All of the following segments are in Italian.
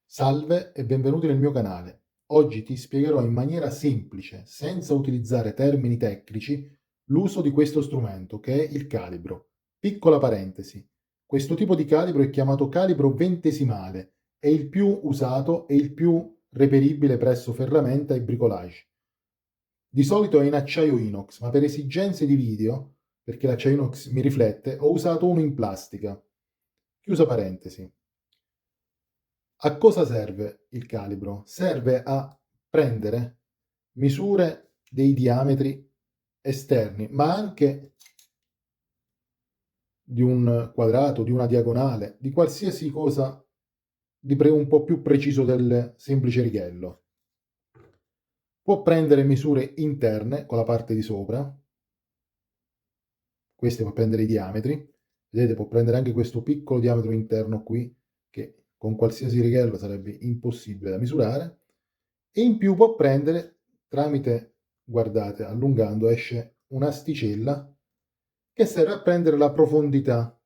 Salve e benvenuti nel mio canale. Oggi ti spiegherò in maniera semplice, senza utilizzare termini tecnici, l'uso di questo strumento che è il calibro. Piccola parentesi. Questo tipo di calibro è chiamato calibro ventesimale, è il più usato e il più reperibile presso ferramenta e bricolage. Di solito è in acciaio inox, ma per esigenze di video, perché l'acciaio inox mi riflette, ho usato uno in plastica. Chiusa parentesi. A cosa serve il calibro? Serve a prendere misure dei diametri esterni, ma anche di un quadrato, di una diagonale, di qualsiasi cosa un po' più preciso del semplice righello. Può prendere misure interne con la parte di sopra, queste può prendere i diametri, vedete può prendere anche questo piccolo diametro interno qui, che con qualsiasi righello sarebbe impossibile da misurare, e in più può prendere tramite, guardate, allungando esce un'asticella che serve a prendere la profondità.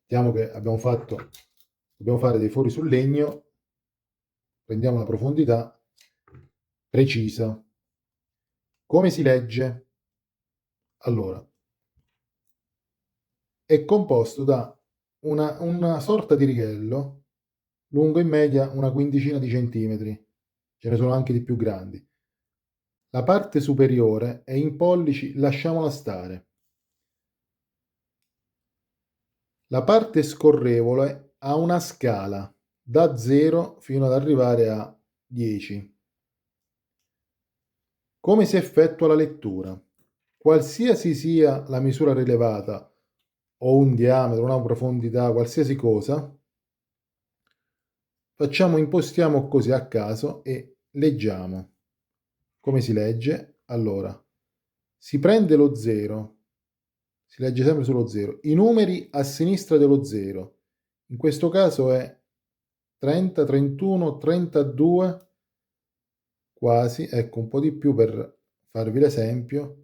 Mettiamo che dobbiamo fare dei fori sul legno, prendiamo la profondità precisa. Come si legge? Allora, è composto da una sorta di righello lungo in media una quindicina di centimetri, ce ne sono anche di più grandi. La parte superiore è in pollici, lasciamola stare. La parte scorrevole ha una scala da 0 fino ad arrivare a 10. Come si effettua la lettura? Qualsiasi sia la misura rilevata, o un diametro, una profondità, qualsiasi cosa, impostiamo così a caso e leggiamo. Come si legge? Allora, si prende lo 0, si legge sempre sullo 0, i numeri a sinistra dello 0, in questo caso è 30, 31, 32, quasi, ecco un po' di più per farvi l'esempio.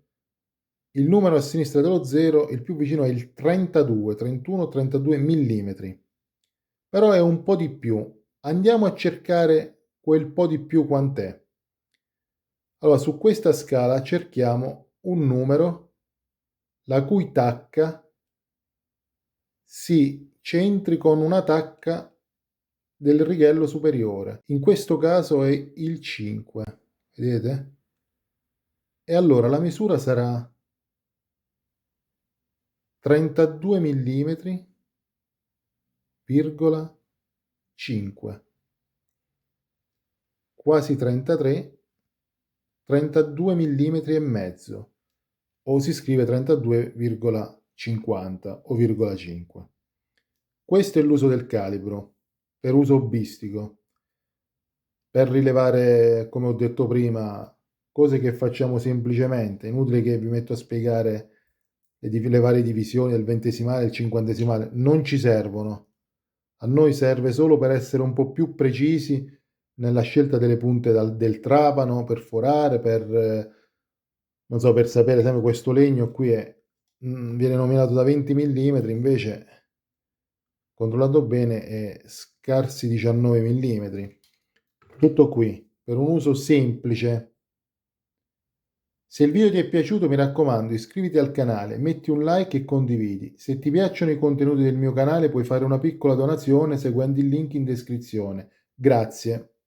Il numero a sinistra dello 0, il più vicino è il 32, 31, 32 millimetri. Però è un po' di più. Andiamo a cercare quel po' di più quant'è. Allora, su questa scala cerchiamo un numero la cui tacca si centri con una tacca del righello superiore. In questo caso è il 5, vedete? E allora la misura sarà 32 millimetri, virgola 5, quasi 33, 32 millimetri e mezzo, o si scrive 32,50 o virgola 5. Questo è l'uso del calibro, per uso hobbistico, per rilevare, come ho detto prima, cose che facciamo semplicemente. Inutile che vi metto a spiegare le varie divisioni del ventesimale e del cinquantesimale, non ci servono. A noi serve solo per essere un po' più precisi nella scelta delle punte del trapano, per forare, non so, per sapere, sempre questo legno qui viene nominato da 20 mm, invece, controllando bene, è scarsi 19 mm. Tutto qui, per un uso semplice. Se il video ti è piaciuto, mi raccomando, iscriviti al canale, metti un like e condividi. Se ti piacciono i contenuti del mio canale, puoi fare una piccola donazione seguendo il link in descrizione. Grazie.